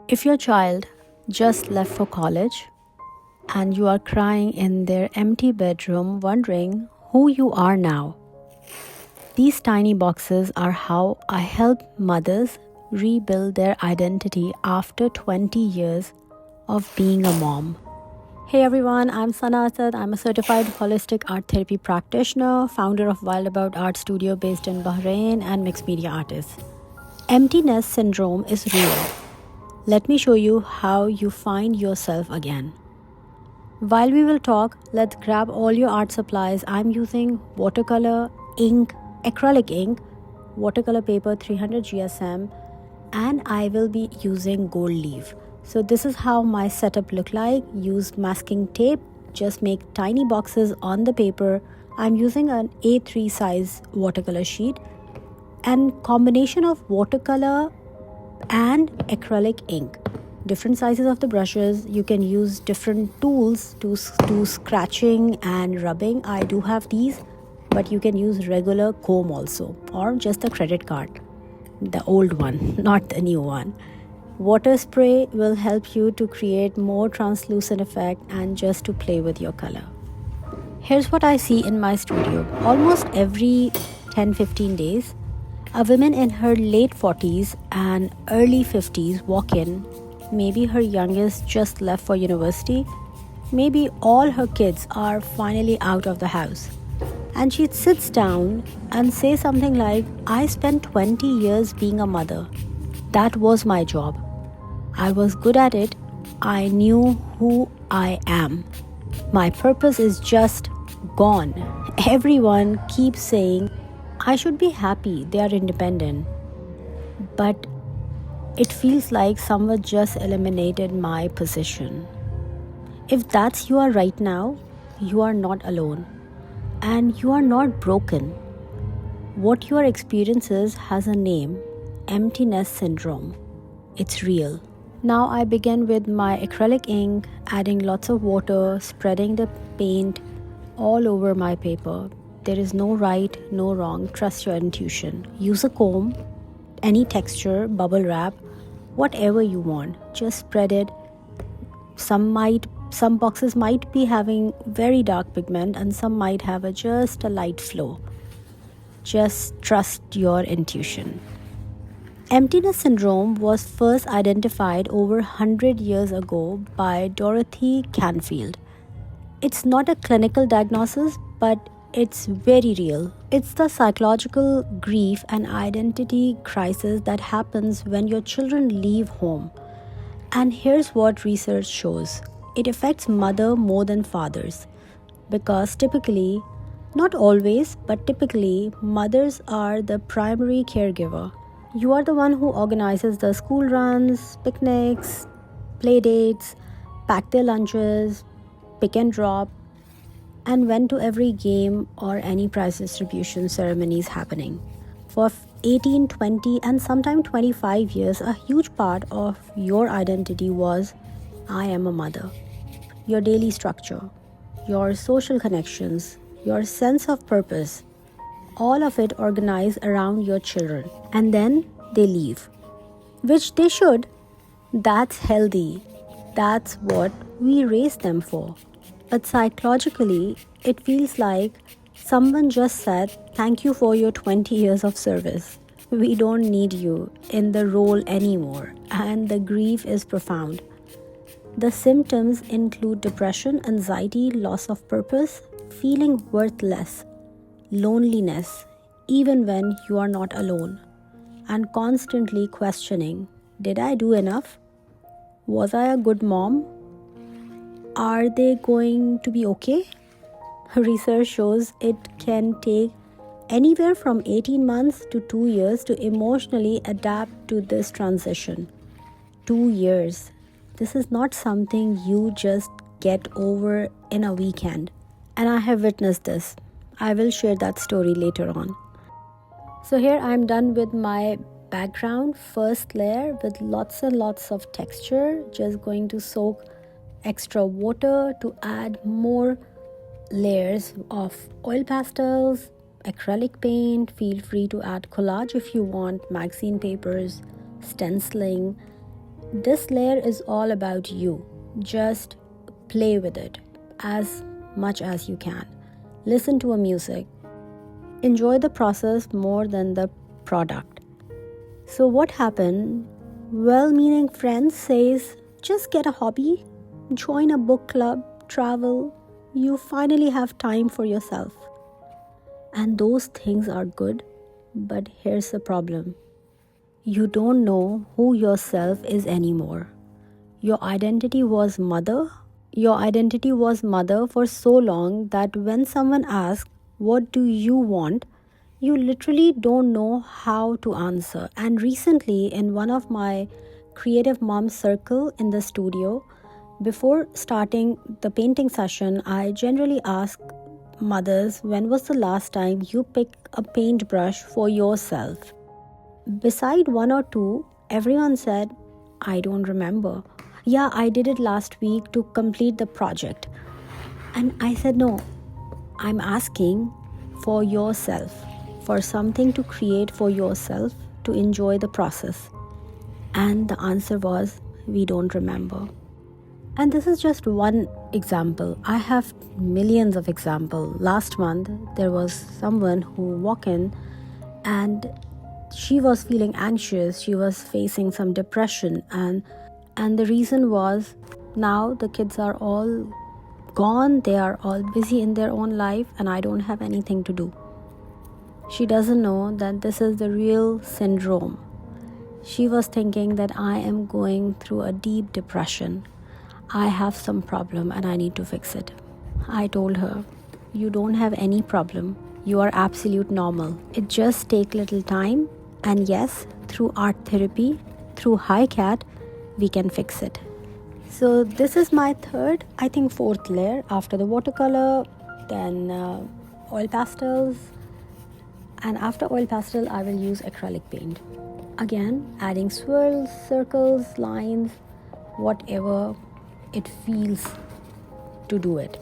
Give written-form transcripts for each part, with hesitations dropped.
If your child just left for college and you are crying in their empty bedroom wondering who you are now, these tiny boxes are how I help mothers rebuild their identity after 20 years of being a mom. Hey everyone, I'm Sana Asad. I'm a certified holistic art therapy practitioner, founder of Wild About Art Studio based in Bahrain, and mixed media artist. Emptiness syndrome is real. Let me show you how you find yourself again. While we will talk, let's grab all your art supplies. I'm using watercolor, ink, acrylic ink, watercolor paper 300 GSM, and I will be using gold leaf. So this is how my setup look like. Use masking tape, just make tiny boxes on the paper. I'm using an A3 size watercolor sheet and combination of watercolor and acrylic ink. Different sizes of the brushes. You can use different tools to do scratching and rubbing. I do have these, but you can use regular comb also, or just a credit card, the old one, not the new one. Water spray will help you to create more translucent effect and just to play with your color. Here's what I see in my studio. Almost every 10-15 days, a woman in her late 40s and early 50s walk in. Maybe her youngest just left for university. Maybe all her kids are finally out of the house. And she sits down and says something like, I spent 20 years being a mother. That was my job. I was good at it. I knew who I am. My purpose is just gone. Everyone keeps saying, I should be happy they are independent. But it feels like someone just eliminated my position. If that's you are right now, you are not alone. And you are not broken. What your experiences has a name, emptiness syndrome. It's real. Now I begin with my acrylic ink, adding lots of water, spreading the paint all over my paper. There is no right, no wrong. Trust your intuition. Use a comb, any texture, bubble wrap, whatever you want. Just spread it. Some boxes might be having very dark pigment and some might have just a light flow. Just trust your intuition. Emptiness syndrome was first identified over 100 years ago by Dorothy Canfield. It's not a clinical diagnosis, but it's very real. It's the psychological grief and identity crisis that happens when your children leave home. And here's what research shows. It affects mother more than fathers because typically, not always, but typically, mothers are the primary caregiver. You are the one who organizes the school runs, picnics, play dates, pack their lunches, pick and drop, and went to every game or any prize distribution ceremonies happening. For 18, 20, and sometimes 25 years, a huge part of your identity was, I am a mother. Your daily structure, your social connections, your sense of purpose, all of it organized around your children. And then they leave, which they should. That's healthy. That's what we raise them for. But psychologically, it feels like someone just said, thank you for your 20 years of service. We don't need you in the role anymore. And the grief is profound. The symptoms include depression, anxiety, loss of purpose, feeling worthless, loneliness, even when you are not alone, and constantly questioning, did I do enough? Was I a good mom? Are they going to be okay? Research shows it can take anywhere from 18 months to 2 years to emotionally adapt to this transition. 2 years. This is not something you just get over in a weekend. And I have witnessed this. I will share that story later on. So here I'm done with my background first layer with lots and lots of texture. Just going to soak extra water to add more layers of oil pastels, acrylic paint. Feel free to add collage if you want, magazine papers, stenciling, This layer is all about you. Just play with it as much as you can. Listen to a music. Enjoy the process more than the product. So what happened? Well-meaning friends says, just get a hobby, join a book club, travel. You finally have time for yourself. And those things are good, but here's the problem. You don't know who yourself is anymore. Your identity was mother. Your identity was mother for so long that when someone asks, what do you want? You literally don't know how to answer. And recently, in one of my creative mom circle in the studio, before starting the painting session, I generally ask mothers, when was the last time you picked a paintbrush for yourself? Beside one or two, everyone said, I don't remember. Yeah, I did it last week to complete the project. And I said, no, I'm asking for yourself, for something to create for yourself, to enjoy the process. And the answer was, we don't remember. And this is just one example. I have millions of examples. Last month, there was someone who walked in and she was feeling anxious. She was facing some depression. And the reason was, now the kids are all gone. They are all busy in their own life and I don't have anything to do. She doesn't know that this is the real syndrome. She was thinking that I am going through a deep depression. I have some problem and I need to fix it. I told her, you don't have any problem. You are absolute normal. It just take little time, and yes, through art therapy, through HiCat, we can fix it. So this is my fourth layer after the watercolor, then oil pastels, and after oil pastel I will use acrylic paint. Again, adding swirls, circles, lines, whatever it feels to do it.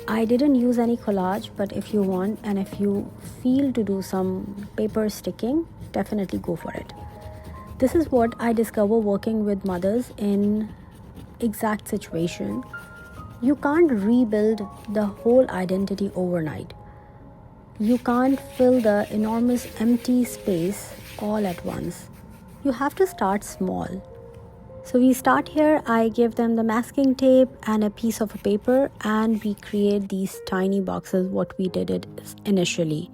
I didn't use any collage, but if you want and if you feel to do some paper sticking, definitely go for it. This is what I discover working with mothers in exact situation. You can't rebuild the whole identity overnight. You can't fill the enormous empty space all at once. You have to start small. So we start here. I give them the masking tape and a piece of paper, and we create these tiny boxes, what we did it initially.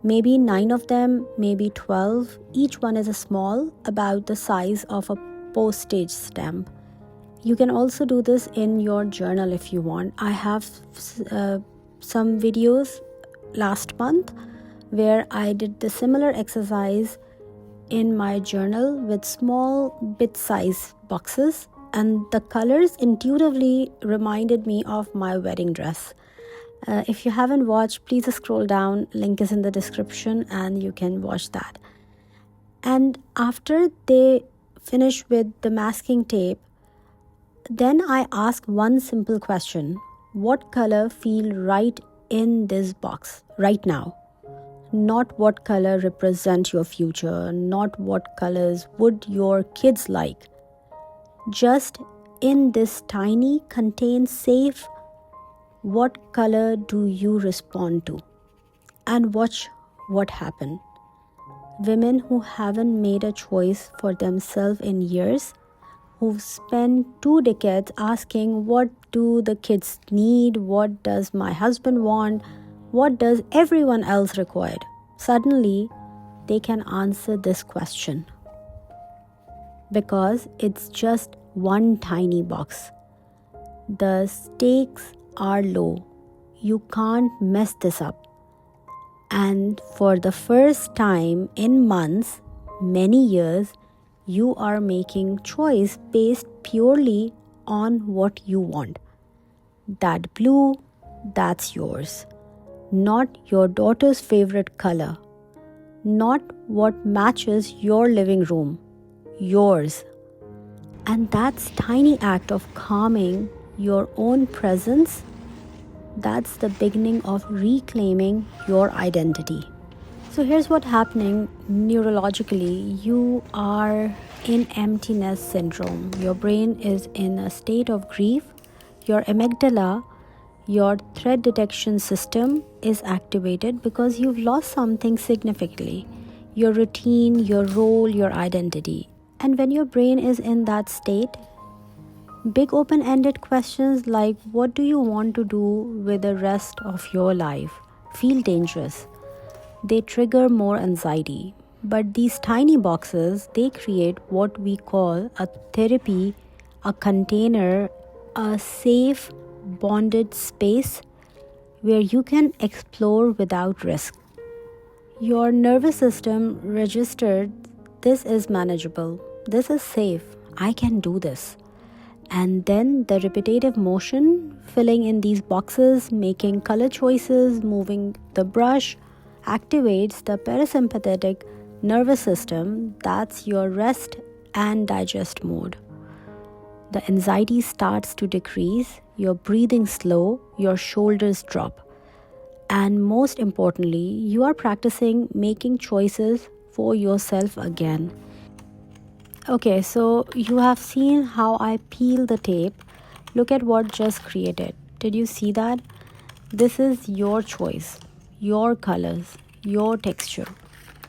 Maybe 9 of them, maybe 12. Each one is a small, about the size of a postage stamp. You can also do this in your journal if you want. I have some videos last month where I did the similar exercise in my journal with small bit-size boxes, and the colors intuitively reminded me of my wedding dress. If you haven't watched, please scroll down, link is in the description and you can watch that. And after they finish with the masking tape, then I ask one simple question: what color feel right in this box right now? Not what color represent your future, not what colors would your kids like. Just in this tiny contained safe, what color do you respond to? And watch what happen. Women who haven't made a choice for themselves in years, who've spent 2 decades asking, what do the kids need? What does my husband want? What does everyone else require? Suddenly, they can answer this question. Because it's just one tiny box. The stakes are low. You can't mess this up. And for the first time in months, many years, you are making choice based purely on what you want. That blue, that's yours. Not your daughter's favorite color. Not what matches your living room. Yours. And that's tiny act of calming your own presence. That's the beginning of reclaiming your identity. So here's what's happening neurologically. You are in emptiness syndrome. Your brain is in a state of grief. Your amygdala, your threat detection system, is activated because you've lost something significantly: your routine, your role, your identity. And when your brain is in that state, big open-ended questions like what do you want to do with the rest of your life feel dangerous. They trigger more anxiety. But these tiny boxes, they create what we call a therapy, a container, a safe, bonded space where you can explore without risk. Your nervous system registered this is manageable, this is safe, I can do this. And then the repetitive motion, filling in these boxes, making color choices, moving the brush, activates the parasympathetic nervous system. That's your rest and digest mode. The anxiety starts to decrease, your breathing slow, your shoulders drop. And most importantly, you are practicing making choices for yourself again. Okay, so you have seen how I peel the tape. Look at what just created. Did you see that? This is your choice, your colors, your texture.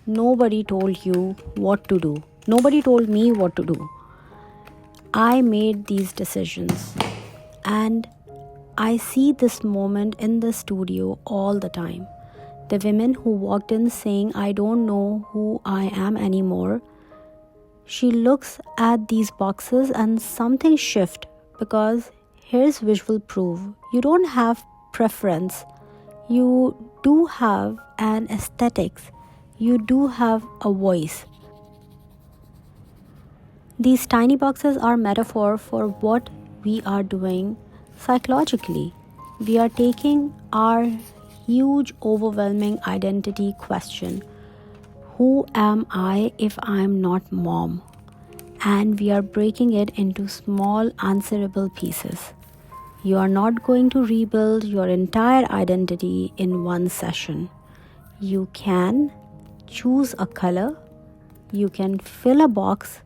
Nobody told you what to do. Nobody told me what to do. I made these decisions. And I see this moment in the studio all the time. The women who walked in saying, I don't know who I am anymore. She looks at these boxes and something shifts, because here's visual proof. You don't have preference. You do have an aesthetics. You do have a voice. These tiny boxes are metaphor for what we are doing psychologically. We are taking our huge, overwhelming identity question: who am I if I'm not mom? And we are breaking it into small, answerable pieces. You are not going to rebuild your entire identity in one session. You can choose a color, you can fill a box,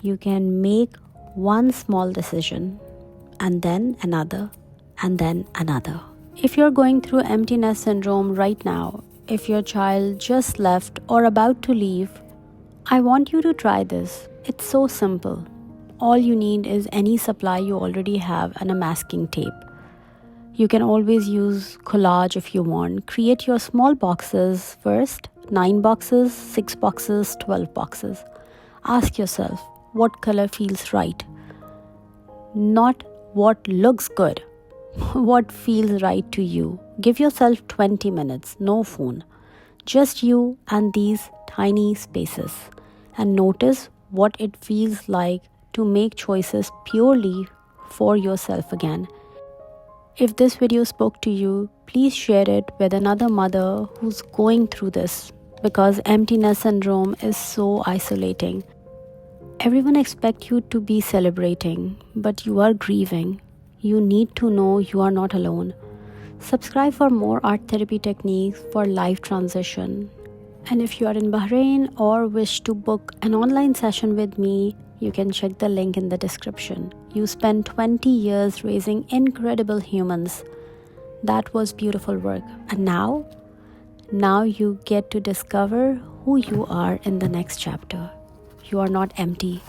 you can make one small decision, and then another, and then another. If you're going through emptiness syndrome right now, if your child just left or about to leave, I want you to try this. It's so simple. All you need is any supply you already have and a masking tape. You can always use collage if you want. Create your small boxes first, 9 boxes, 6 boxes, 12 boxes. Ask yourself, what color feels right? Not what looks good, what feels right to you. Give yourself 20 minutes, no phone. Just you and these tiny spaces. And notice what it feels like to make choices purely for yourself again. If this video spoke to you, please share it with another mother who's going through this, because emptiness syndrome is so isolating. Everyone expects you to be celebrating, but you are grieving. You need to know you are not alone. Subscribe for more art therapy techniques for life transition. And if you are in Bahrain or wish to book an online session with me, you can check the link in the description. You spent 20 years raising incredible humans. That was beautiful work. And now you get to discover who you are in the next chapter. You are not empty.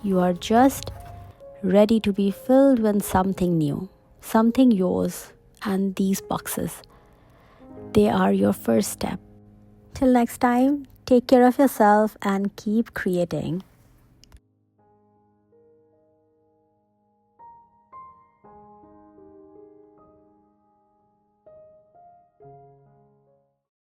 You are just ready to be filled with something new, something yours. And these boxes, they are your first step. Till next time, take care of yourself and keep creating.